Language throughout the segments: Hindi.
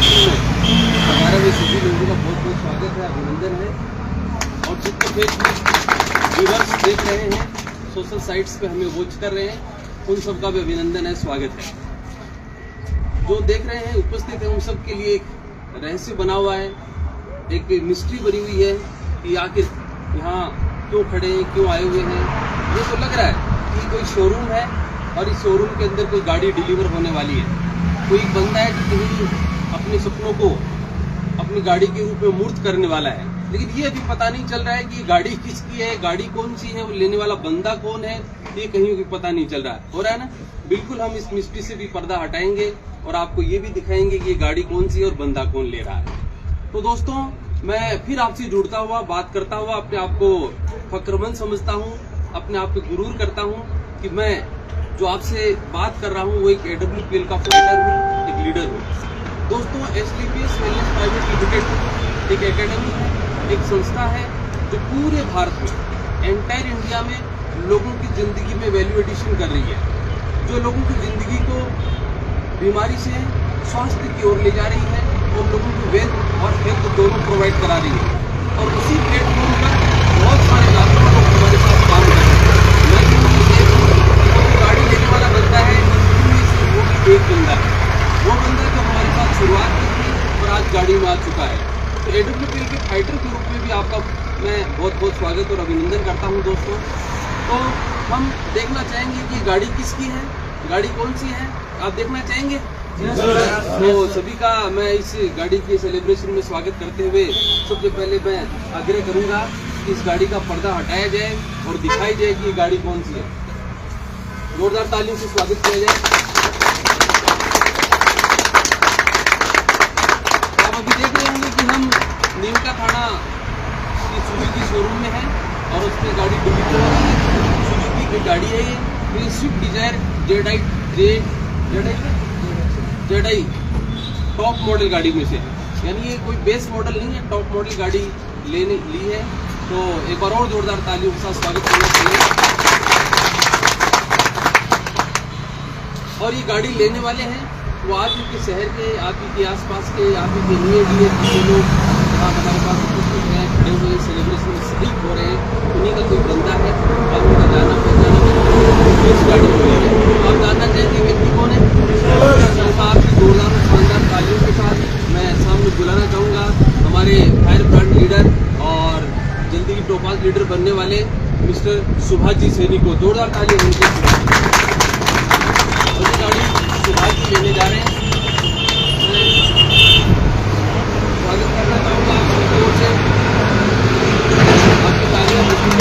सेलिब्रेशन में हमारे भी सभी लोगों का बहुत बहुत स्वागत है, अभिनंदन है। और जितने फेसबुक व्यूअर्स देख रहे हैं, सोशल साइट्स पे हमें वॉच कर रहे हैं, उन सबका भी अभिनंदन है, स्वागत है। जो देख रहे हैं, उपस्थित है, उन सब के लिए एक रहस्य बना हुआ है, एक मिस्ट्री बनी हुई है कि आखिर यहाँ क्यों खड़े हैं, क्यों आए हुए हैं। ये तो लग रहा है कि कोई शोरूम है और इस शोरूम के अंदर कोई गाड़ी डिलीवर होने वाली है। कोई बंदा है कि कहीं अपने सपनों को अपनी गाड़ी के रूप में मूर्त करने वाला है, लेकिन ये अभी पता नहीं चल रहा है कि गाड़ी किसकी है, गाड़ी कौन सी है, वो लेने वाला बंदा कौन है, ये कहीं भी पता नहीं चल रहा है। हो रहा है ना? बिल्कुल हम इस मिस्ट्री से भी पर्दा हटाएंगे और आपको ये भी दिखाएंगे कि ये गाड़ी कौन सी है और बंदा कौन ले रहा है। तो दोस्तों, मैं फिर आपसे जुड़ता हुआ, बात करता हुआ अपने आप को फक्रमंद समझता हूँ, अपने आप को गुरूर करता हूँ कि मैं जो आपसे बात कर रहा हूँ वो एक AWPL का फाइटर हूँ, एक लीडर हूँ। दोस्तों, SLPS वेलनेस प्राइवेट लिमिटेड एक एकेडमी है, एक संस्था है जो पूरे भारत में, एंटायर इंडिया में लोगों की जिंदगी में वैल्यू एडिशन कर रही है, जो लोगों की जिंदगी को बीमारी से स्वास्थ्य की ओर ले जा रही है और लोगों को वेल्थ और हेल्थ दोनों प्रोवाइड करा रही है। और उसी प्लेटफॉर्म पर बहुत सारे लाखों लोग हमारे साथ काम कर रहे हैं। मैं गाड़ी लेने वाला बंदा है, इनमें से वो भी एक बंदा है, वो बंदा जो हमारे साथ शुरुआत की थी और आज गाड़ी में आ चुका है। तो AWPL के फाइटर के रूप में भी आपका मैं बहुत बहुत स्वागत और अभिनंदन करता हूं दोस्तों। तो हम देखना चाहेंगे कि गाड़ी किसकी है, गाड़ी कौन सी है, आप देखना चाहेंगे? तो सभी का मैं इस गाड़ी के सेलिब्रेशन में स्वागत करते हुए सबसे पहले मैं आग्रह करूंगा कि इस गाड़ी का पर्दा हटाया जाए और दिखाई जाए कि ये गाड़ी कौन सी है। जोरदार तालियों से स्वागत किया जाए। आप अभी देख रहे होंगे कि हम नीमका थाना की सुजुकी शोरूम में है और उसमें गाड़ी डिलीवर हो रही है। सुजुकी की गाड़ी है ये Swift Dzire ZDi top model गाड़ी में से, यानी ये कोई बेस मॉडल नहीं है, टॉप मॉडल गाड़ी लेने ली है। तो एक बार और जोरदार तालियों के साथ स्वागत करना चाहिए। और ये गाड़ी लेने वाले हैं वो आप ही के शहर के, आप ही के आसपास के, आप ही के नियर लोग हमारे पास उपस्थित हैं, खड़े हुए सेलिब्रेशन में शरीक हो रहे हैं, उन्हीं का कोई बंदा है और उनका जाना पहचाना इस गाड़ी को ले रहे हैं। आप जानना चाहेंगे व्यक्ति कौन है? आपकी जोरदार और शानदार तालियों के साथ मैं सामने बुलाना चाहूँगा हमारे फायर ब्रांड लीडर और जल्दी ही टोपाज लीडर बनने वाले मिस्टर सुभाष जी सैनी को। जोरदार तालियां उनके गाड़ी सुभाष जी लेने जा रहे हैं। स्वागत करना चाहूँगा आपकी ओर से, आपकी तालियां मुझे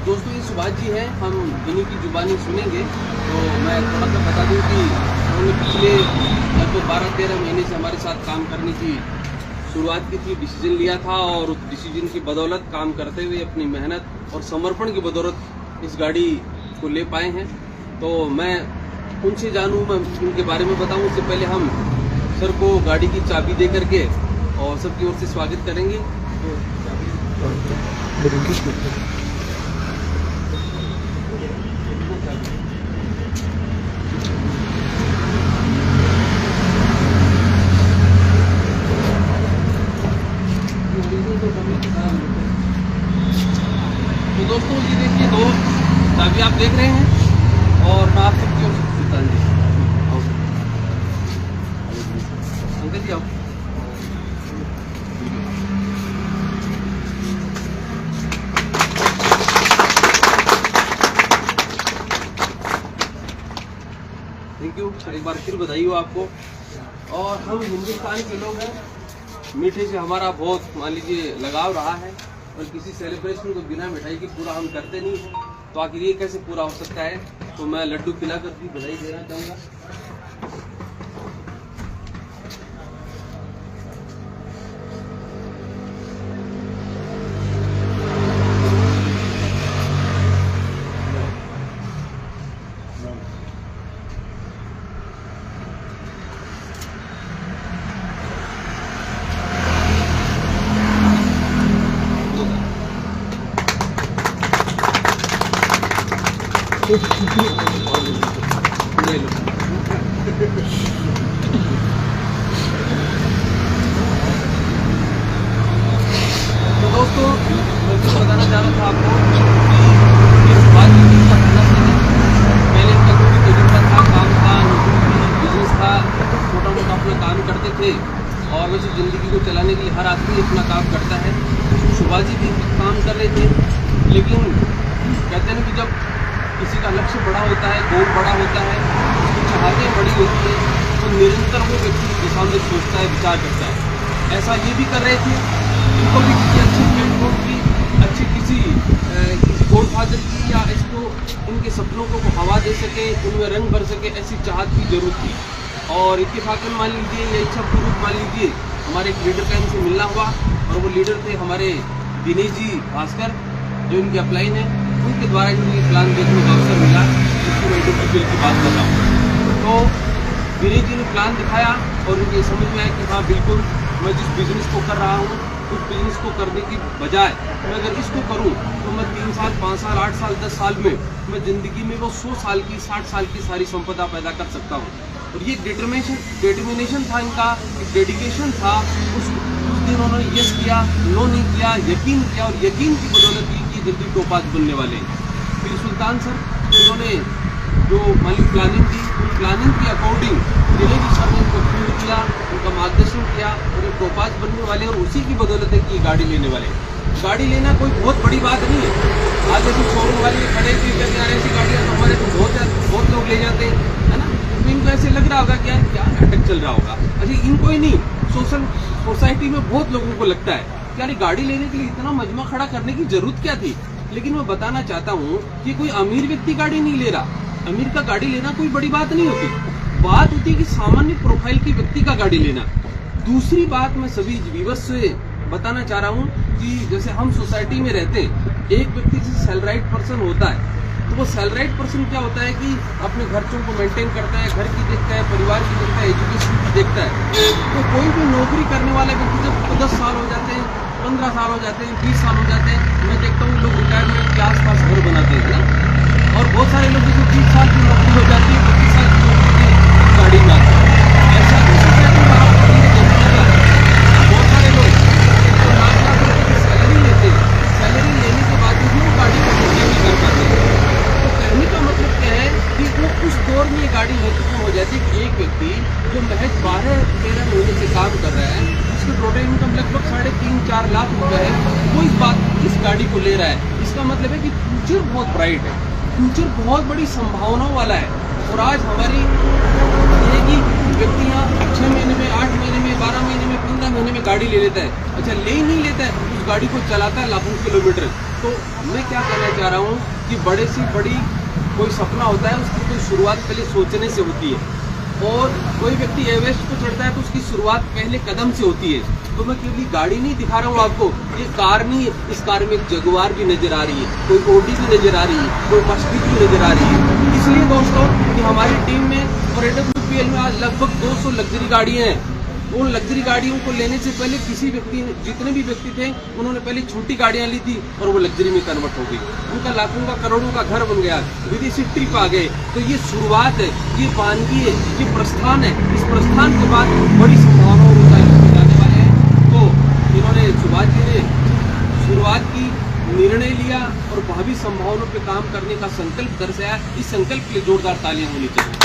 दोस्तों, ये सुभाष जी हैं, हम इन्हीं की जुबानी सुनेंगे। तो मैं थोड़ा सा बता दूं कि उन्होंने पिछले लगभग 12-13 महीने से हमारे साथ काम करने की शुरुआत की थी, डिसीजन लिया था और उस डिसीजन की बदौलत काम करते हुए अपनी मेहनत और समर्पण की बदौलत इस गाड़ी को ले पाए हैं। तो मैं उनसे जानूँ, मैं उनके बारे में बताऊँ, उससे पहले हम सर को गाड़ी की चाबी दे करके और सबकी ओर से स्वागत करेंगे। तो दोस्तों, ये देखिए दो चाबी आप देख रहे हैं और मैं आप सबकी ओर से अंकल जी आओ। थैंक यू, एक बार फिर बधाई हो आपको। और हम हिंदुस्तान के लोग हैं, मीठे से हमारा बहुत मान लीजिए लगाव रहा है और किसी सेलिब्रेशन को बिना मिठाई के पूरा हम करते नहीं हैं। तो आखिर ये कैसे पूरा हो सकता है? तो मैं लड्डू खिला कर भी बधाई देना चाहूँगा। तो दोस्तों मैं कुछ बताना चाह रहा था आपको कि इस बात की चिंता करना चाहिए। पहले इनका कोई तजुर्बा था, काम था, बिजनेस था, छोटा मोटा अपना काम करते थे और वैसे ज़िंदगी को चलाने के लिए हर आदमी अपना काम करता है। शिवाजी भी काम कर रहे थे, लेकिन कहते हैं कि जब किसी का लक्ष्य बड़ा होता है, गोल बड़ा होता है, उसकी चाहतें बड़ी होती है, तो निरंतर वो व्यक्ति दिशा में सोचता है, विचार करता है। ऐसा ये भी कर रहे थे, इनको भी किसी अच्छे प्लेटफॉर्म की, अच्छी किसी गॉड फादर की या इसको इनके सपनों को हवा दे सके, उनमें रंग भर सके, ऐसी चाहत की जरूरत थी। और इत्तेफाकन मान लीजिए या इच्छापूर्वक मान लीजिए हमारे एक लीडर का इनसे मिलना हुआ और वो लीडर थे हमारे दिनेश जी भास्कर, जो इनके अपलाइन है, उनके द्वारा इनकी प्लान देखने का अवसर मिला, जिसको मैं डिटेल की बात कर रहा हूँ। तो दिनेश जी ने प्लान दिखाया और उनके समझ में आया कि हाँ बिल्कुल मैं जिस बिज़नेस को कर रहा हूँ उस बिज़नेस को करने की बजाय मैं अगर इसको करूँ तो मैं 3 साल 5 साल 8 साल 10 साल में मैं ज़िंदगी में वो 100 साल की 60 साल की सारी संपदा पैदा कर सकता हूँ। और ये डिटर्मिनेशन था इनका, डेडिकेशन था। उस दिन उन्होंने यस किया, नो नहीं किया, यकीन किया और यकीन की बदौलत की कि जल्दी टोपाज बनने वाले। फिर सुल्तान सर उन्होंने जो मालिक प्लानिंग की, उन प्लानिंग के अकॉर्डिंग दिनेश सर ने उनको फीड किया, उनका मार्गदर्शन किया और ये टोपाज बनने वाले और उसी की बदौलत है कि गाड़ी लेने वाले। गाड़ी लेना कोई बहुत बड़ी बात नहीं है। आज ऐसे शोरूम वाले खड़े थे कहते यार ऐसी गाड़ियाँ तो हमारे तो बहुत लोग ले जाते हैं, है ना। तो इनको ऐसे लग रहा होगा कि यार क्या नाटक चल रहा होगा। अच्छा इनको ही नहीं, सोसाइटी में बहुत लोगों को लगता है कि यार गाड़ी लेने के लिए इतना मजमा खड़ा करने की जरूरत क्या थी। लेकिन मैं बताना चाहता हूँ कि कोई अमीर व्यक्ति गाड़ी नहीं ले रहा। अमीर का गाड़ी लेना कोई बड़ी बात नहीं होती। बात होती है कि सामान्य प्रोफाइल की व्यक्ति का गाड़ी लेना। दूसरी बात मैं सभी व्यूअर्स से बताना चाह रहा हूँ कि जैसे हम सोसाइटी में रहते हैं, एक व्यक्ति जैसे सैलराइड पर्सन होता है, तो वो सैलराइड पर्सन क्या होता है कि अपने खर्चों को मेंटेन करता है, घर की देखता है, परिवार की देखता है, एजुकेशन की देखता है। तो कोई भी नौकरी करने वाला व्यक्ति जब 10 साल हो जाते हैं, 15 साल हो जाते हैं, 20 साल हो जाते हैं, मैं देखता हूँ लोग रिटायरमेंट के आसपास घर बनाते हैं ना। और बहुत सारे लोग जैसे 30 साल की नौकरी हो जाती है, 25 साल की नौकरी की गाड़ी में आते हैं। ऐसा भी सोसाइटी में आप बहुत सारे लोग लाख लाख रुपए की सैलरी लेते हैं, सैलरी लेने के बाद भी वो गाड़ी को मेंटेन नहीं कर पाते। तो कहने का मतलब क्या है कि वो उस दौर में ये गाड़ी महत्वपूर्ण हो जाती है कि एक व्यक्ति जो महज 12-13 महीने से काम कर रहा है, उसका टोटल इनकम लगभग 3.5-4 लाख रुपए है, वो इस गाड़ी को ले रहा है। इसका मतलब है कि फ्यूचर बहुत ब्राइट है, फ्यूचर बहुत बड़ी संभावनाओं वाला है। और आज हमारी ये कि व्यक्तियाँ 6 महीने में, 8 महीने में, 12 महीने में, 15 महीने में गाड़ी ले लेता है। अच्छा ले ही नहीं लेता है, उस गाड़ी को चलाता है लाखों किलोमीटर। तो मैं क्या कहना चाह रहा हूँ कि बड़े से बड़ी कोई सपना होता है, उसकी कोई शुरुआत पहले सोचने से होती है। और कोई व्यक्ति एवरेस्ट को चढ़ता है तो उसकी शुरुआत पहले कदम से होती है। तो मैं केवल गाड़ी नहीं दिखा रहा हूँ आपको, ये कार नहीं है, इस कार में एक जगुआर भी नजर आ रही है, कोई ओडी भी नजर आ रही है, कोई मर्सिडीज भी नजर आ रही है। इसलिए दोस्तों कि हमारी टीम में और AWPL में आज लगभग 200 लग्जरी गाड़ियाँ हैं। उन लग्जरी गाड़ियों को लेने से पहले किसी व्यक्ति ने, जितने भी व्यक्ति थे, उन्होंने पहले छोटी गाड़ियां ली थी और वो लग्जरी में कन्वर्ट हो गई। उनका लाखों का करोड़ों का घर बन गया, विदेशी ट्रिप आ गए। तो ये शुरुआत है, ये वानगी है, ये प्रस्थान है। इस प्रस्थान के बाद बड़ी संभावनाओं में जाने वाले हैं। तो इन्होंने सुभाष जी ने शुरुआत की, निर्णय लिया और भावी संभावनाओं पे काम करने का संकल्प दर्शाया। इस संकल्प के लिए जोरदार तालियां होनी चाहिए।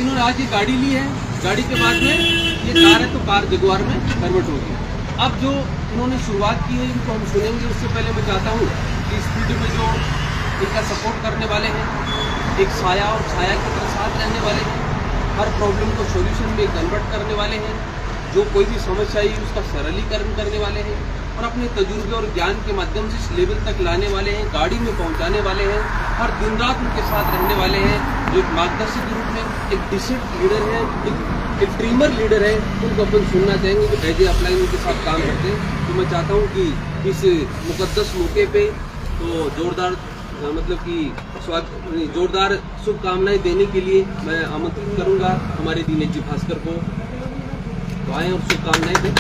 इन्होंने आज ये गाड़ी ली है, गाड़ी के बाद में ये कार है तो कार जगुआर में कन्वर्ट होगी। अब जो इन्होंने शुरुआत की है इनको हम सुनेंगे। उससे पहले मैं चाहता हूँ कि इस वीडियो में जो इनका सपोर्ट करने वाले हैं, एक साया और छाया के साथ रहने वाले हैं, हर प्रॉब्लम को सॉल्यूशन में कन्वर्ट करने वाले हैं, जो कोई भी समस्या आई उसका सरलीकरण करने वाले हैं और अपने तजुर्बे और ज्ञान के माध्यम से इस लेवल तक लाने वाले हैं, गाड़ी में पहुंचाने वाले हैं, हर दिन रात उनके साथ रहने वाले हैं। जो एक मार्गदर्शक के रूप में एक डिसेंट लीडर है, एक ड्रीमर लीडर है, उनको अपन सुनना चाहेंगे कि एज ए अपलाइन उनके साथ काम करते हैं। तो मैं चाहता हूँ कि इस मुकद्दस मौके पे तो जोरदार मतलब कि जोरदार शुभकामनाएं देने के लिए मैं आमंत्रित करूँगा हमारे दिनेश जी भास्कर को, तो आए और शुभकामनाएं दें।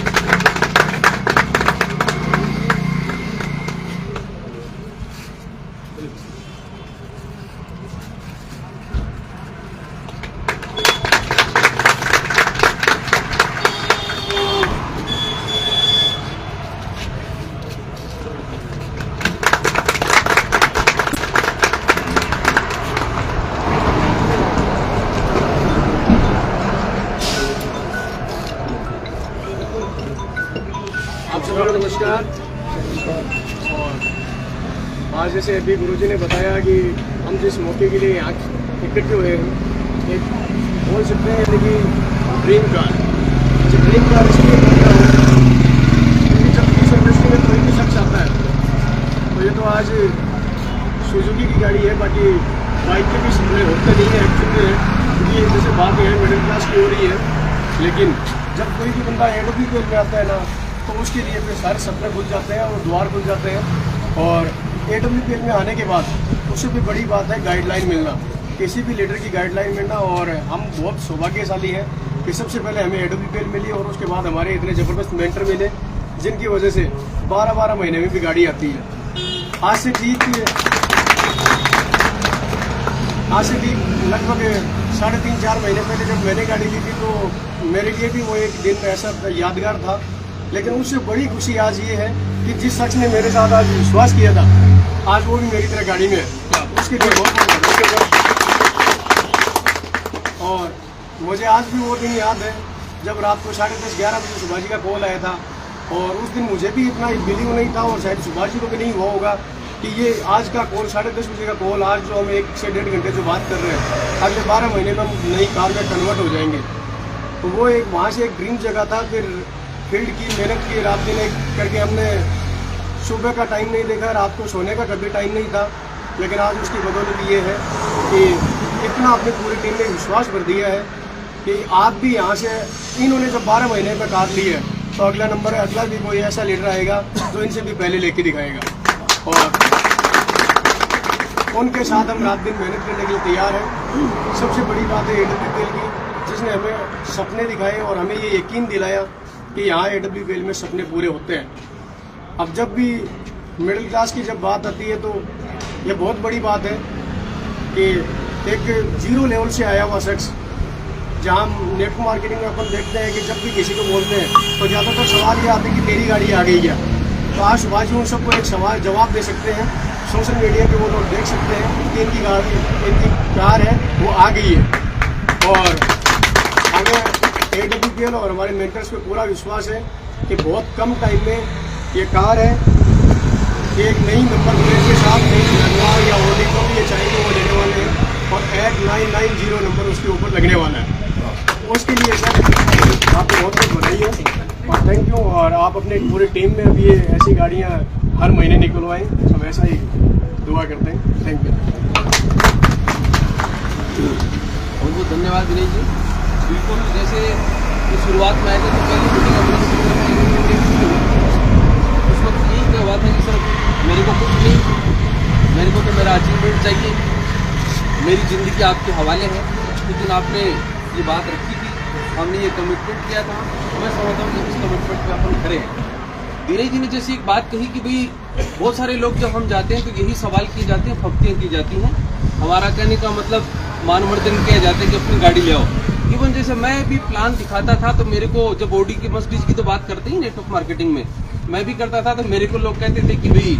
आज जैसे अभी गुरुजी ने बताया कि हम जिस मौके के लिए यहाँ इकट्ठे हुए हैं, एक बोल सकते हैं कि ड्रीम कार। ड्रीम कार इसलिए बोलता हूँ क्योंकि जब इस इंडस्ट्री में कोई भी शख्स आता है तो ये तो आज सुजुकी की गाड़ी है, बाकी बाइक के भी सपने होते नहीं है एक्चुअली है, क्योंकि जैसे बात है मिडिल क्लास की हो रही है। लेकिन जब कोई भी बंदा AWPL में आता है ना, तो उसके लिए फिर सारे सपने खुल जाते हैं और द्वार खुल जाते हैं। और AWPL में आने के बाद उससे भी बड़ी बात है गाइडलाइन मिलना, किसी भी लीडर की गाइडलाइन मिलना। और हम बहुत सौभाग्यशाली हैं कि सबसे पहले हमें AWPL मिली और उसके बाद हमारे इतने ज़बरदस्त मेंटर मिले, जिनकी वजह से 12-12 महीने में भी गाड़ी आती है। आज से ठीक लगभग 3.5-4 महीने पहले जब मैंने गाड़ी ली थी तो मेरे लिए भी वो एक दिन ऐसा यादगार था। लेकिन उससे बड़ी खुशी आज ये है कि जिस शख्स ने मेरे साथ आज विश्वास किया था, आज वो भी मेरी तरह गाड़ी में है, उसके लिए बहुत और मुझे आज भी वो दिन याद है जब रात को 10:30-11 बजे सुभाष जी का कॉल आया था। और उस दिन मुझे भी इतना बिलीव नहीं था और शायद सुभाष जी को भी नहीं हुआ होगा कि ये आज का कॉल 10:30 बजे का कॉल, आज जो हम 1 से 1.5 घंटे जो बात कर रहे हैं, अगले 12 महीने में हम नई कार में कन्वर्ट हो जाएंगे। तो वो एक वहाँ से एक ड्रीम जगह था। फिर फील्ड की मेहनत की, रात दिन एक करके हमने सुबह का टाइम नहीं देखा, रात को सोने का कभी टाइम नहीं था। लेकिन आज उसकी बदौलत ये है कि इतना अपनी पूरी टीम ने विश्वास भर दिया है कि आप भी यहाँ से, इन्होंने जब 12 महीने में कार ली है तो अगला नंबर है, अगला भी कोई ऐसा लीडर आएगा जो इनसे भी पहले लेके दिखाएगा। और उनके साथ हम रात दिन मेहनत करने के लिए तैयार हैं। सबसे बड़ी बात है AWPL की, जिसने हमें सपने दिखाए और हमें ये यकीन दिलाया कि यहाँ AWPL में सपने पूरे होते हैं। अब जब भी मिडिल क्लास की जब बात आती है तो ये बहुत बड़ी बात है कि एक 0 लेवल से आया हुआ शख्स, जहाँ नेटवर्क मार्केटिंग में अपन देखते हैं कि जब भी किसी को बोलते हैं तो ज़्यादातर सवाल ये आते हैं कि तेरी गाड़ी आ गई क्या। तो आज सुभाष जी उन सबको एक सवाल जवाब दे सकते हैं। सोशल मीडिया पे वो लोग देख सकते हैं कि इनकी गाड़ी, इनकी कार है वो आ गई है। और हमें AWPL और हमारे मेंटर्स पे पूरा विश्वास है कि बहुत कम टाइम में ये कार है, एक नई नंबर प्लेट के साथ नई जगुआर या ऑडी को भी ये चाहेंगे वो लेने वाले हैं और 8990 नंबर उसके ऊपर लगने वाला है। उसके लिए सर आपको बहुत बहुत बधाई हो और थैंक यू। और आप अपने पूरी टीम में अभी ये ऐसी गाड़ियाँ हर महीने निकलवाएं, हम ऐसा ही दुआ करते हैं। Thank you. बहुत बहुत धन्यवाद दिनेश जी। बिल्कुल, जैसे शुरुआत में आए थे तो पहली मीटिंग उस वक्त यही क्या हुआ था कि सर मेरे को कुछ नहीं, मेरे को तो मेरा अचीवमेंट चाहिए, मेरी ज़िंदगी आपके हवाले है। लेकिन आपने ये बात रखी थी, हमने ये कमिटमेंट किया था, मैं समझता हूँ कि इस कमिटमेंट पे अपन खड़े हैं। दिनेश जी ने जैसे एक बात कही कि भाई बहुत सारे लोग जब हम जाते हैं तो यही सवाल किए जाते हैं, फब्तियाँ की जाती हैं। हमारा कहने का मतलब मानवर्धन किया जाता है कि अपनी गाड़ी ले आओ। इवन जैसे मैं भी प्लान दिखाता था तो मेरे को जब ऑडी की मर्सिडीज की तो बात करते ही नेटवर्क मार्केटिंग में मैं भी करता था, तो मेरे को लोग कहते थे कि भाई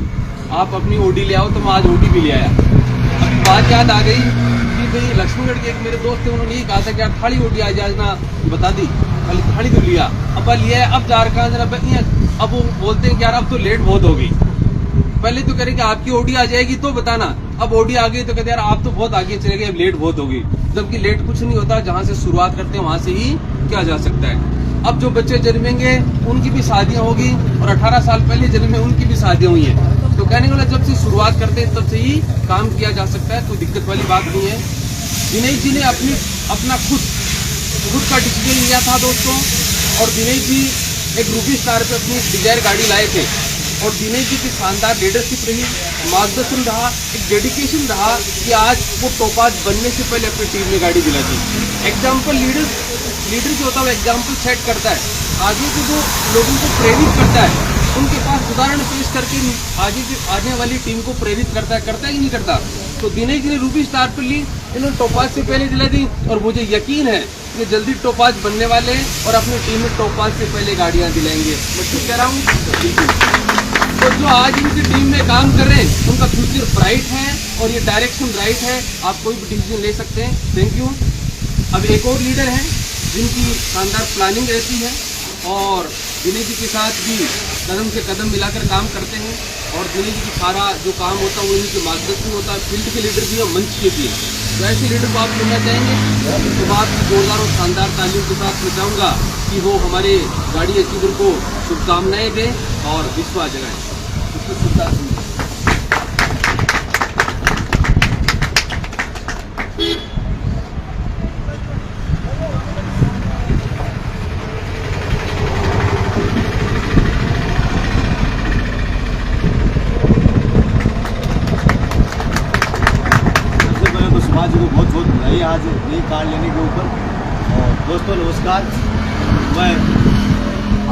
आप अपनी ऑडी ले आओ, तो मैं आज ऑडी भी ले आया। अभी बात याद आ गई कि भाई लक्ष्मीगढ़ के एक मेरे दोस्त थे, उन्होंने ये कहा था कि यार थाड़ी ऑडी आज ना बता दी, खाली थाड़ी तो लिया, अब लिया है, अब जा रखा है। अब वो बोलते हैं कि यार अब तो लेट बहुत हो गई। पहले तो कह रहे कि आपकी ऑडी आ जाएगी तो बताना, अब ऑडी आ गई तो कहते यार आप तो बहुत आगे चले गए, अब लेट बहुत हो गई। जबकि लेट कुछ नहीं होता, जहाँ से शुरुआत करते हैं वहां से ही किया जा सकता है। अब जो बच्चे जन्मेंगे उनकी भी शादियां होगी और 18 साल पहले जन्मे उनकी भी शादियां हुई हैं। तो कहने वाला जब से शुरुआत करते हैं तब से ही काम किया जा सकता है, कोई दिक्कत वाली बात नहीं है। दिनेश जी ने अपना खुद का डिसीजन लिया था दोस्तों, और दिनेश जी एक रूबी स्टार पे अपनी डिजायर गाड़ी लाए थे। और दिनेश जी की शानदार लीडरशिप रही, मार्गदर्शन रहा, एक डेडिकेशन रहा कि आज वो टोपाज बनने से पहले अपनी टीम में गाड़ी दिला दी। एग्जाम्पल लीडर जो होता है वो एग्जाम्पल सेट करता है, आगे के जो लोगों को प्रेरित करता है, उनके पास उदाहरण पेश करके आने वाली टीम को प्रेरित करता है कि नहीं करता। तो दिनेश जी ने रूबी स्टार पर ली, इन्होंने टोपाज से पहले दिला दी, और मुझे यकीन है कि जल्दी टोपाज बनने वाले और अपनी टीम में टोपाज से पहले गाड़ियां दिलाएंगे। मैं क्यों कह रहा हूँ, तो जो आज इनकी टीम में काम कर रहे हैं उनका फ्यूचर ब्राइट है और ये डायरेक्शन राइट है। आप कोई भी डिसीजन ले सकते हैं। Thank you. अब एक और लीडर है जिनकी शानदार प्लानिंग रहती है, और दिनेश जी के साथ भी कदम से कदम मिलाकर काम करते हैं और दिनेश जी सारा जो काम होता है वो इनके मार्गदर्शन होता है। फील्ड के लीडर भी और मंच के भी हैं, तो ऐसे लीडर को आप सुनना चाहेंगे तो बात जोरदार और शानदार तालियों के साथ मैं चाहूँगा कि वो हमारे गाड़ी अचीवर को शुभकामनाएं दें और विश्वास जगाएं। उसको शुभकामनाएं दें। आज को बहुत बहुत बधाई आज नई कार लेने के ऊपर। और दोस्तों नमस्कार, मैं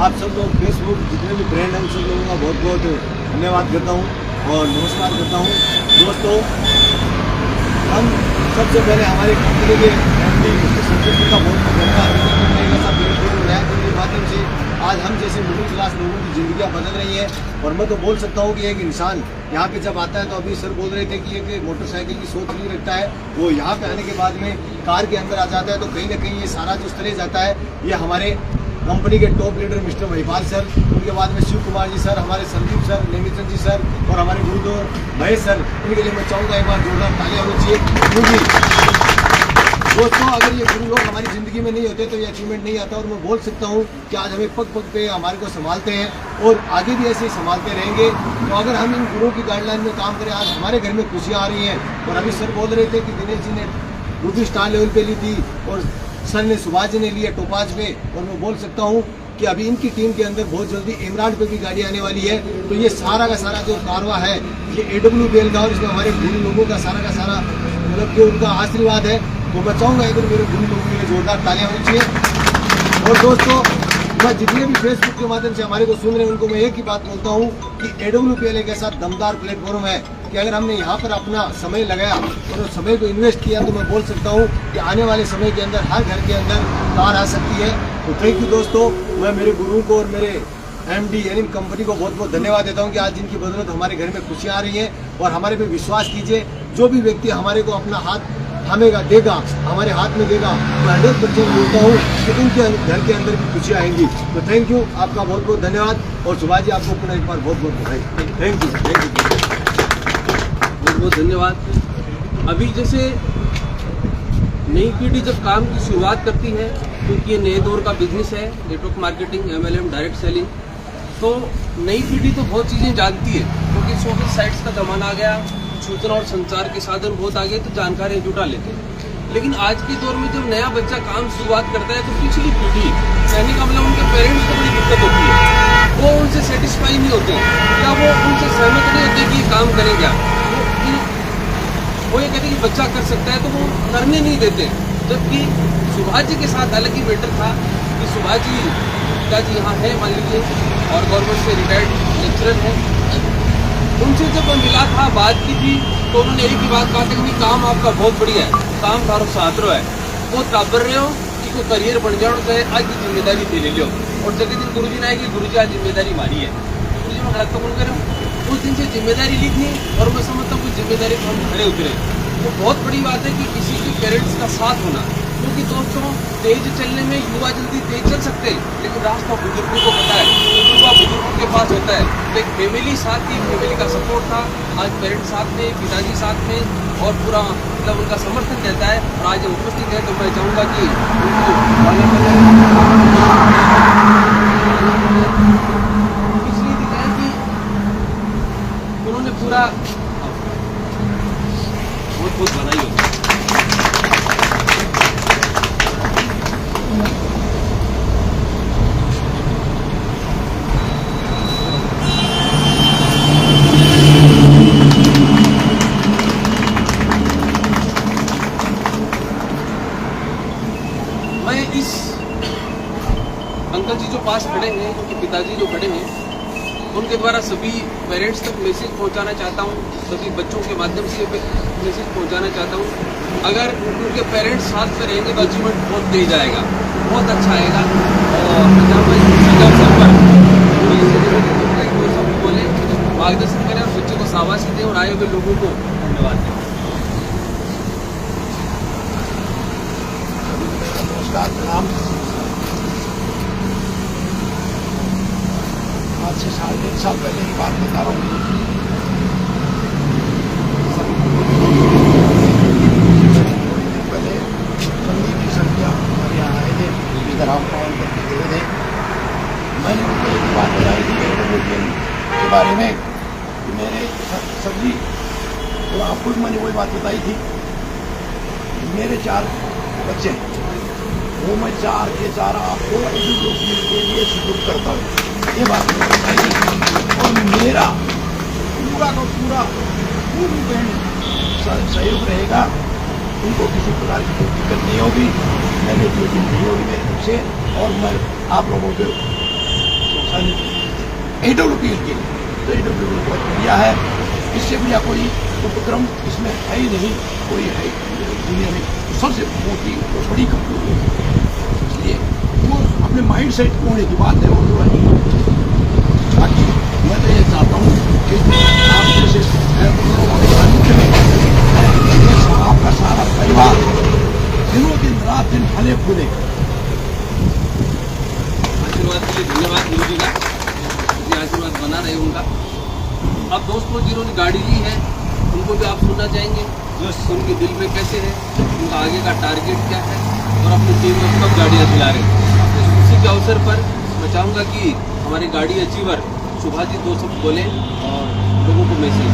आप सब लोग फेसबुक जितने भी ब्रांड हैं उन सब लोगों का बहुत बहुत धन्यवाद करता हूं और नमस्कार करता हूं। दोस्तों हम सबसे पहले हमारे कंपनी के एमडी संजय का बहुत बहुत धन्यवाद के माध्यम से आज हम जैसे मिडिल क्लास लोगों की ज़िंदगियाँ बदल रही हैं। और मैं तो बोल सकता हूँ कि एक इंसान यहाँ पे जब आता है तो अभी सर बोल रहे थे कि एक मोटरसाइकिल की सोच नहीं रखता है, वो यहाँ पे आने के बाद में कार के अंदर आ जाता है तो कहीं ना कहीं ये सारा जो स्ट्रेस जाता है ये हमारे कंपनी के top leader mister Mahipal sir, उनके बाद में शिव कुमार जी सर, हमारे संदीप सर, नेमिचंद जी सर और हमारे गुरुदेव महेश सर, इनके लिए मैं चाहूँगा एक बार जोरदार तालियां होनी चाहिए। क्योंकि दोस्तों अगर ये गुरु लोग हमारी ज़िंदगी में नहीं होते तो ये अचीवमेंट नहीं आता। और मैं बोल सकता हूँ कि आज हमें पग पग पे हमारे को संभालते हैं और आगे भी ऐसे ही संभालते रहेंगे। तो अगर हम इन गुरुओं की गाइडलाइन में काम करें, आज हमारे घर में खुशियाँ आ रही हैं। और अभी सर बोल रहे थे कि दिनेश जी ने रूबी स्टार लेवल पे ली थी और सर ने सुभाष जी ने लिया टोपाज पे। और मैं बोल सकता हूँ कि अभी इनकी टीम के अंदर बहुत जल्दी इमरान पे भी गाड़ी आने वाली है। तो ये सारा का सारा जो कारवा है ये AWBL का और इसमें हमारे गुरु लोगों का सारा मतलब जो उनका आशीर्वाद है। तो मैं चाहूँगा एक मेरे गुरु लोगों के लिए जोरदार तालियां होनी चाहिए। और दोस्तों मैं जितने भी फेसबुक के माध्यम से हमारे को सुन रहे हैं उनको मैं एक ही बात बोलता हूँ कि AWBL एक ऐसा दमदार प्लेटफॉर्म है कि अगर हमने यहाँ पर अपना समय लगाया और उस समय को इन्वेस्ट किया तो मैं बोल सकता हूँ कि आने वाले समय के अंदर हर घर के अंदर कार आ सकती है। तो थैंक यू दोस्तों, मैं मेरे गुरुओं को और मेरे MD यानी कंपनी को बहुत बहुत धन्यवाद देता हूँ कि आज जिनकी बदौलत हमारे घर में खुशियाँ आ रही हैं। और हमारे पे विश्वास कीजिए, जो भी व्यक्ति हमारे को अपना हाथ थामेगा देगा, हमारे हाथ में देगा, मैं 100% बोलता हूँ कि उनके घर के अंदर भी खुशियाँ आएंगी। तो थैंक यू, आपका बहुत बहुत धन्यवाद। और सुभाष जी आपको पुनः एक बार बहुत बहुत बधाई। थैंक यू बहुत बहुत धन्यवाद। अभी जैसे नई पीढ़ी जब काम की शुरुआत करती है क्योंकि ये नए दौर का बिजनेस है, network marketing, MLM, direct selling, तो नई पीढ़ी तो बहुत चीज़ें जानती है क्योंकि सोशल साइट्स का ज़माना आ गया, सूचना और संचार के साधन बहुत आ गए तो जानकारी जुटा लेते हैं। लेकिन आज के दौर में जब नया बच्चा काम शुरुआत करता है तो पिछली पीढ़ी कहने का मतलब उनके पेरेंट्स को बड़ी दिक्कत होती है, वो उनसे सेटिस्फाई नहीं होते या वो उनसे सहमत नहीं होते कि ये काम करेगा। वो ये कहते कि बच्चा कर सकता है तो वो करने नहीं देते। जबकि सुभाष जी के साथ अलग ही मैटर था कि सुभाष जी पिताजी यहाँ है मान लीजिए और गवर्नमेंट से रिटायर्ड लेक्चरर है, उनसे जब मैं मिला था बात की थी तो उन्होंने एक ही बात कहा था कि काम आपका बहुत बढ़िया है, काम थारो सातरो है, वो टाबर रहे हो कि कोई करियर बन जाओ तो आज की जिम्मेदारी दे ले लो। और जगह दिन गुरु जी ने आएगी, गुरु जी आज जिम्मेदारी मारी है, गुरु जी मैं गलत कबूल करूँ, उस दिन से जिम्मेदारी ली थी और मैं समझता हूँ जिम्मेदारी पर हम खड़े उतरे। तो बहुत बड़ी बात है कि किसी के पेरेंट्स का साथ होना, क्योंकि दोस्तों तेज चलने में युवा जल्दी तेज चल सकते हैं लेकिन रास्ता बुजुर्गों को पता है, तजुर्बा बुजुर्गों के पास होता है। तो एक फैमिली साथ थी, फैमिली का सपोर्ट था, आज पेरेंट्स साथ में, पिताजी साथ में और पूरा मतलब उनका समर्थन रहता है। और आज उपस्थित है तो मैं चाहूँगा कि इसलिए दिखाया कि उन्होंने पूरा बहुत बहुत बधाई हो। मैं इस अंकल जी जो पास खड़े हैं, उनके पिताजी जो खड़े हैं, उनके द्वारा सभी पेरेंट्स तक मैसेज पहुंचाना चाहता हूं, सभी बच्चों के माध्यम से मैसेज पहुंचाना चाहता हूं। अगर उनके पेरेंट्स साथ में रहेंगे तो अचीवमेंट बहुत तेज आएगा, बहुत अच्छा आएगा। और सभी बोले मार्गदर्शन करें और बच्चों को शाबाशी दें और आए हुए लोगों को धन्यवाद दें। नमस्कार, प्रणाम। आज से 1.5 साल पहले की बात बता रहा हूँ। पहले संदीप की संख्या हमारे यहाँ आए थे, इधर हम कॉल करके गए थे। मैंने उनको एक बात बताई थी AWPL के बारे में कि मेरे सब्जी, तो आपको भी मैंने वही बात बताई थी। मेरे 4 बच्चे हैं, वो मैं 4 के 4 आपको AWPL के लिए सुपुर्द करता हूँ, ये बात मैंने बताई थी। और मेरा पूरा का पूरा पूर्ण सहयोग रहेगा, उनको किसी प्रकार की कोई दिक्कत नहीं होगी, मैंने ड्यूटी नहीं होगी मेरी तरफ से। और मैं आप लोगों को AWPL के लिए तो AWPL बहुत बढ़िया है, इससे बढ़िया कोई उपक्रम इसमें है ही नहीं, कोई है दुनिया में सबसे मोटी और बड़ी कंपनी है। इसलिए वो अपने माइंड सेट होने की बात है, वो तो है। बाकी मैं तो ये चाहता हूँ कि आप जैसे आपका सारा परिवार दिनों दिन रात दिन फले फूले। आशीर्वाद के लिए धन्यवाद गुरु जी का, ये आशीर्वाद बना रहे उनका। अब दोस्तों जिन्होंने गाड़ी ली है उनको भी आप सुनना चाहेंगे, उनके दिल में कैसे है, उनका आगे का टारगेट क्या है और अपनी टीम में कब गाड़ियाँ दिला रहे हैं। इस खुशी के अवसर पर मैं चाहूँगा कि हमारे गाड़ी अचीवर सुभाष जी 2 शब्द बोले और लोगों को मैसेज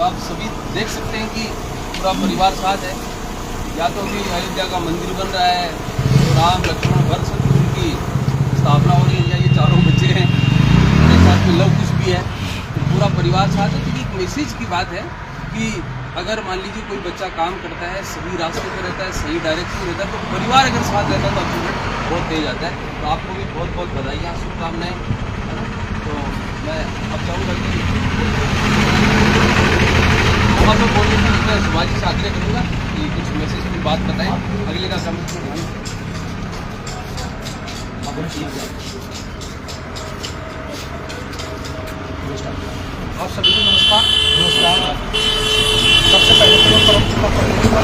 आप सभी देख सकते हैं कि पूरा परिवार साथ है। या तो अभी अयोध्या का मंदिर बन रहा है, तो राम लक्ष्मण भरत शत्रुघ्न की स्थापना हो रही है, या ये चारों बच्चे हैं, मेरे साथ में लव कुछ भी है, तो पूरा परिवार साथ है। तो एक मैसेज की बात है कि अगर मान लीजिए कोई बच्चा काम करता है, सही रास्ते पर रहता है, सही डायरेक्शन में रहता है, तो परिवार अगर साथ रहता है तो अचीवमेंट बहुत तेज आता है। तो आपको भी बहुत बहुत बधाइयाँ, शुभकामनाएँ, है ना। तो मैं अब चाहूँगा कि आप लोग बोलने के लिए मैं सुभाष जी से आग्रह करूँगा कि कुछ मैसेज की बात बताएं, अगले का कमेंट आप सभी को नमस्कार। सबसे पहले तो मैं परम पिता परमेश्वर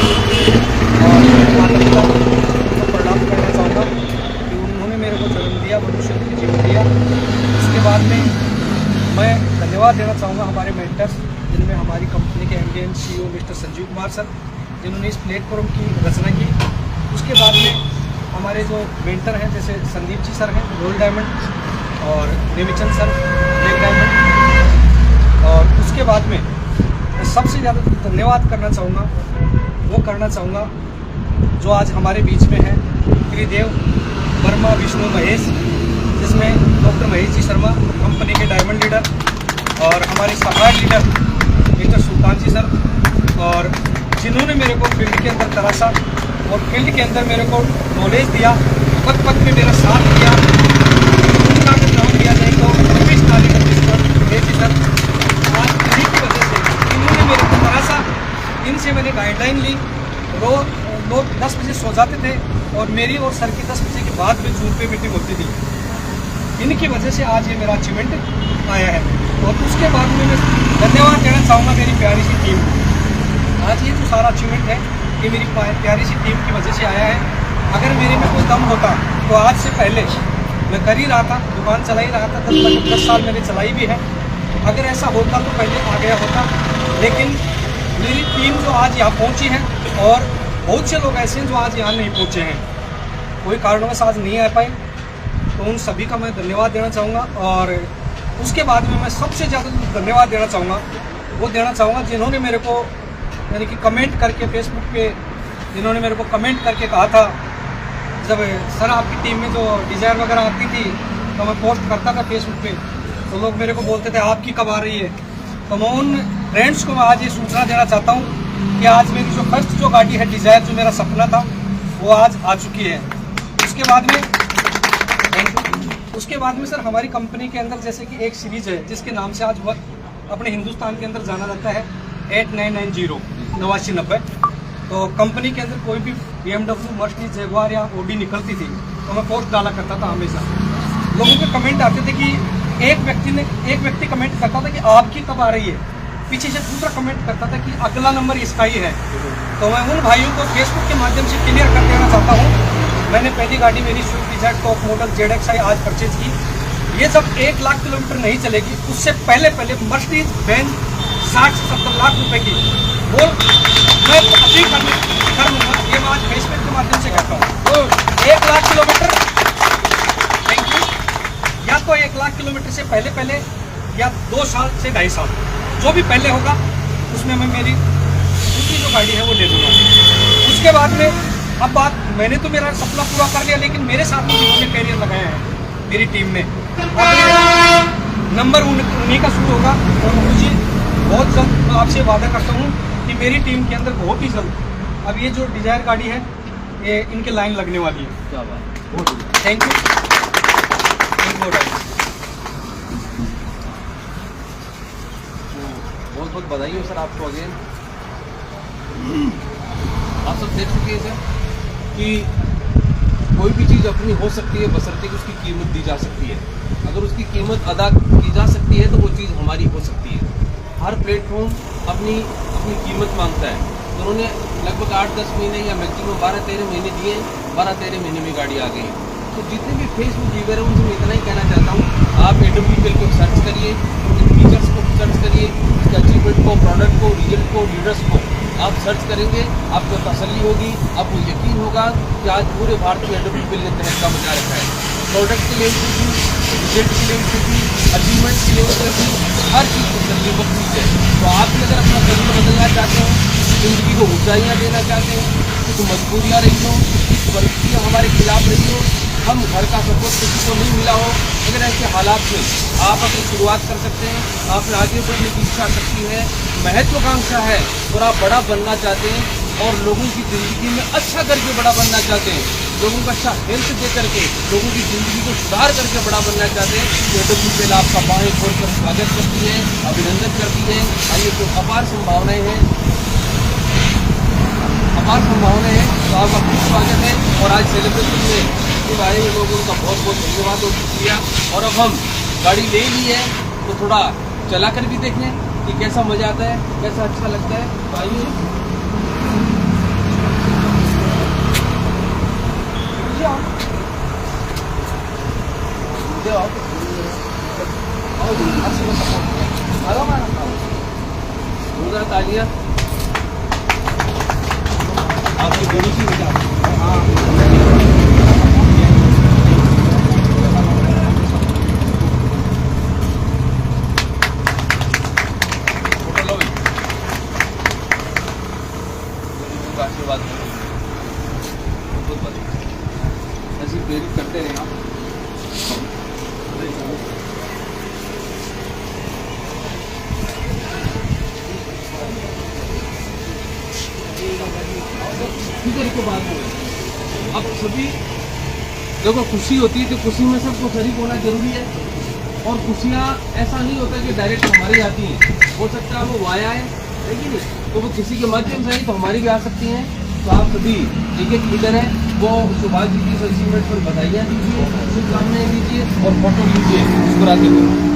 और माता पिता को प्रणाम करना चाहूँगा कि उन्होंने मेरे को जन्म दिया, मनुष्य के जीवन दिया। उसके बाद में मैं धन्यवाद देना चाहूँगा हमारे मेंटर्स, जिनमें हमारी कंपनी के MD and CEO mister Sanjeev Kumar sir, जिन्होंने इस प्लेटफॉर्म की रचना की। उसके बाद में हमारे जो मेंटर हैं जैसे संदीप जी सर हैं गोल्ड डायमंड, और देवीचंद सर ब्लैक डायमंड। और उसके बाद में मैं सबसे ज़्यादा धन्यवाद करना चाहूँगा जो आज हमारे बीच में है, त्रिदेव वर्मा विष्णु महेश, जिसमें डॉक्टर महेश जी शर्मा कंपनी के डायमंड लीडर, और हमारे सम्राट लीडर मिस्टर सुल्तान जी सर, और जिन्होंने मेरे को फील्ड के अंदर तराशा और फील्ड के अंदर मेरे को नॉलेज दिया, वक्त वक्त में मेरा साथ दिया। उनका अगर नाम दिया जाए तो रमेश नाली जी सर, आज इन्हीं की वजह से इन्होंने मेरे को तराशा, इनसे मैंने गाइडलाइन ली। रोज लोग 10 बजे सो जाते थे और मेरी और सर की 10 बजे के बाद में जूम पे मीटिंग होती थी। इनकी वजह से आज ये मेरा अचीवमेंट आया है। और उसके बाद में मैं धन्यवाद देना चाहूँगा मेरी प्यारी सी टीम को। आज ये जो सारा अचीवमेंट है ये मेरी प्यारी सी टीम की वजह से आया है। अगर मेरे में कोई दम होता तो आज से पहले मैं कर ही रहा था, दुकान चला ही रहा था, 10 साल मैंने चलाई भी है। अगर ऐसा होता तो पहले आ गया होता, लेकिन मेरी टीम जो आज यहाँ पहुँची है, और बहुत से लोग ऐसे हैं जो आज यहाँ नहीं पहुँचे हैं, कोई कारणवश आज नहीं आ पाए, तो उन सभी का मैं धन्यवाद देना चाहूँगा। और उसके बाद में मैं सबसे ज़्यादा धन्यवाद देना चाहूँगा जिन्होंने मेरे को यानी कि कमेंट करके फेसबुक पे, जिन्होंने मेरे को कमेंट करके कहा था, जब सर आपकी टीम में जो डिज़ायर वगैरह आती थी तो मैं पोस्ट करता था फेसबुक पे, तो लोग मेरे को बोलते थे आपकी कब आ रही है, तो मैं उन फ्रेंड्स को मैं आज ये सूचना देना चाहता हूँ कि आज मेरी जो फर्स्ट जो गाड़ी है डिज़ायर, जो मेरा सपना था, वो आज आ चुकी है। उसके बाद में सर हमारी कंपनी के अंदर जैसे कि एक सीरीज़ है जिसके नाम से आज अपने हिंदुस्तान के अंदर जाना जाता है 8990 8990। तो कंपनी के अंदर कोई भी BMW, मर्सिडीज, जगुआर या ऑडी निकलती थी तो मैं पोस्ट डाला करता था हमेशा। लोगों के कमेंट आते थे कि एक व्यक्ति कमेंट करता था कि आपकी कब आ रही है, पीछे से दूसरा कमेंट करता था कि अगला नंबर इसका ही है। तो मैं उन भाइयों को फेसबुक के माध्यम से क्लियर कर देना चाहता हूँ, मैंने पहली गाड़ी मेरी Swift Dzire top model ZXi आज परचेज की। ये सब 1 लाख किलोमीटर नहीं चलेगी, उससे पहले मर्सिडीज बेंज 60 से 70 लाख रुपए की वो मैं अपील कर लूँगा। ये मैं आज फेसबुक के माध्यम से कहता हूँ। 1 लाख किलोमीटर, थैंक यू, या तो 1 लाख किलोमीटर से पहले या 2 साल से 2.5 साल, जो भी पहले होगा उसमें मैं मेरी दूसरी जो गाड़ी है वो ले लूँगा। उसके बाद में अब बात, मैंने तो मेरा सपना पूरा कर लिया, लेकिन मेरे साथ में जिन्होंने कैरियर लगाया है मेरी टीम में, अब नंबर उन्हीं का शुरू होगा। और मुझे बहुत जल्द मैं आपसे वादा करता हूँ कि मेरी टीम के अंदर बहुत ही जल्द अब ये जो डिज़ायर गाड़ी है ये इनके लाइन लगने वाली है। क्या बात, थैंक यू। बहुत बहुत बधाई हो सर आपको अगेन। आप सब देख चुके हैं सर कि कोई भी चीज़ अपनी हो सकती है बशर्ते कि उसकी कीमत दी जा सकती है। अगर उसकी कीमत अदा की जा सकती है तो वो चीज़ हमारी हो सकती है। हर प्लेटफॉर्म अपनी कीमत मांगता है। तो उन्होंने लगभग 8-10 महीने या मैक्सिमम 12-13 महीने दिए, 12-13 महीने में गाड़ी आ गई। तो जितने भी फेसबुक यूजर हैं उनसे मैं इतना ही कहना चाहता हूँ, आप AWPL को सर्च करिए, उनके फीचर्स को सर्च करिए, उसके अचीवमेंट को, प्रोडक्ट को, रिजल्ट को, लीडर्स को आप सर्च करेंगे, आपको तसल्ली होगी, आपको यकीन होगा कि आज पूरे भारत में AWPL ने तहलका मचा रखा है। प्रोडक्ट के लेवल से भी, रिजल्ट के लेवल से भी, अचीवमेंट के लेवल से भी, हर चीज़ तसल्ली बख्शी है। तो आप भी अगर अपना करियर बदलना चाहते हैं, जिंदगी को ऊंचाइयाँ देना चाहते हैं, कुछ मजबूरियाँ रही हो, कुछ परिस्थितियाँ हमारे खिलाफ रही हो, हम घर का सपोर्ट किसी को नहीं मिला हो, लेकिन ऐसे हालात में आप अपनी शुरुआत कर सकते हैं। आप में आगे बढ़ने की इच्छा शक्ति है, महत्वाकांक्षा है और आप बड़ा बनना चाहते हैं और लोगों की ज़िंदगी में अच्छा करके बड़ा बनना चाहते हैं, लोगों को अच्छा हेल्थ दे करके लोगों की ज़िंदगी को सुधार करके बड़ा बनना चाहते हैं, तो AWPL आपका बाहें खोलकर स्वागत करती है, अभिनंदन करती है। आइए, तो अपार संभावनाएँ हैं, तो आपका खूब स्वागत है। और आज सेलिब्रेशन में जो आए हुए लोगों का बहुत बहुत धन्यवाद और शुक्रिया। और अब हम गाड़ी ले ली है तो थोड़ा चला कर भी देखें कि कैसा मज़ा आता है, कैसा अच्छा लगता है। तो आइए, तालियां आपकी गुरु की वजह। आशीर्वाद ऐसी प्रेरित करते रहे आप। को बात हो अब सभी देखो, खुशी होती है तो खुशी में सबको शरीक होना जरूरी है। और खुशियाँ ऐसा नहीं होता कि डायरेक्ट हमारी आती हैं, हो सकता है वो वाया है कि नहीं, तो वो किसी के माध्यम से ही तो हमारी भी आ सकती हैं। तो आप सभी एक लीडर हैं, वो सुभाष जी की अचीवमेंट पर बधाइयाँ दीजिए, शुभकामनाएं दीजिए और फोटो लीजिए मुस्कुराते हुए।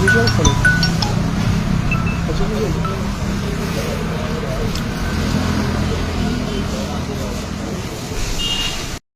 Visual follow.